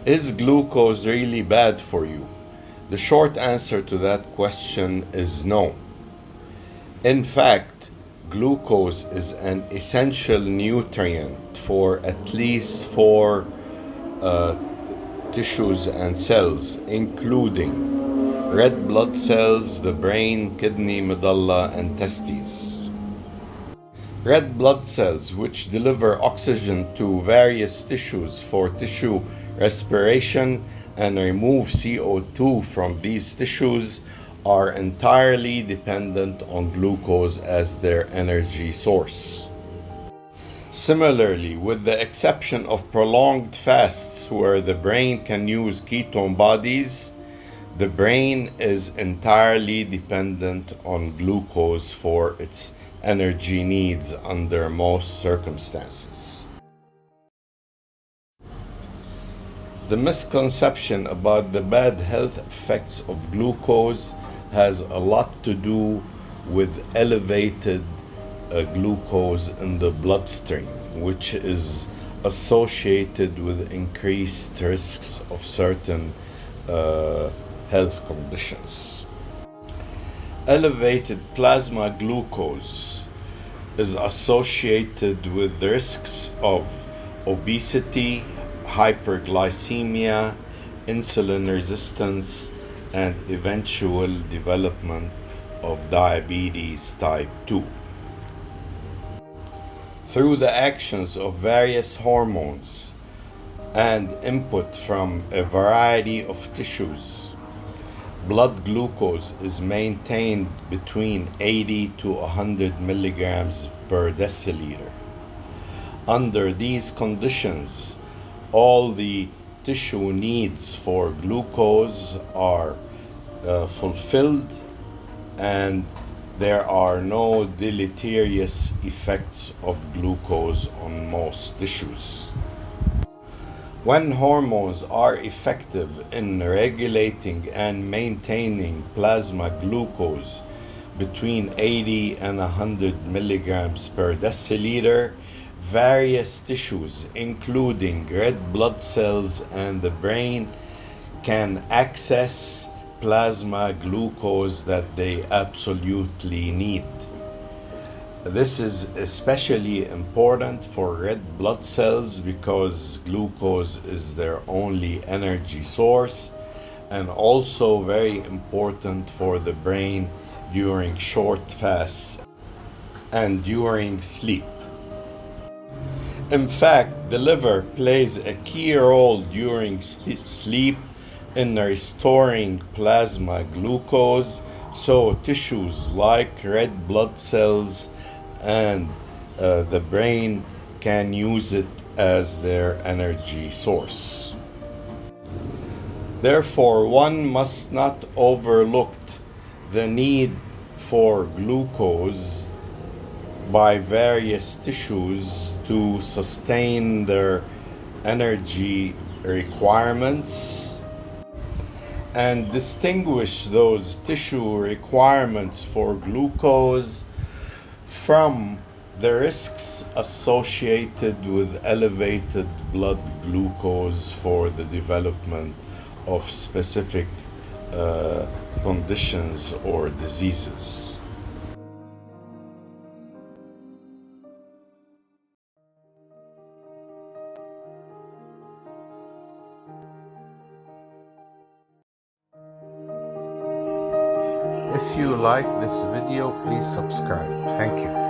Is glucose really bad for you? The short answer to that question is no. In fact, glucose is an essential nutrient for at least four tissues and cells, including red blood cells, the brain, kidney, medulla, and testes. Red blood cells, which deliver oxygen to various tissues for tissue respiration and remove CO2 from these tissues, are entirely dependent on glucose as their energy source. Similarly, with the exception of prolonged fasts where the brain can use ketone bodies, the brain is entirely dependent on glucose for its energy needs under most circumstances. The misconception about the bad health effects of glucose has a lot to do with elevated glucose in the bloodstream, which is associated with increased risks of certain health conditions. Elevated plasma glucose is associated with the risks of obesity, hyperglycemia, insulin resistance, and eventual development of diabetes type 2. Through the actions of various hormones and input from a variety of tissues, blood glucose is maintained between 80 to 100 milligrams per deciliter. Under these conditions, all the tissue needs for glucose are fulfilled, and there are no deleterious effects of glucose on most tissues. When hormones are effective in regulating and maintaining plasma glucose between 80 and 100 milligrams per deciliter, various tissues, including red blood cells and the brain, can access plasma glucose that they absolutely need. This is especially important for red blood cells because glucose is their only energy source, and also very important for the brain during short fasts and during sleep. In fact, the liver plays a key role during sleep in restoring plasma glucose, so tissues like red blood cells and the brain can use it as their energy source. Therefore, one must not overlook the need for glucose by various tissues to sustain their energy requirements, and distinguish those tissue requirements for glucose from the risks associated with elevated blood glucose for the development of specific conditions or diseases. If you like this video, please subscribe. Thank you.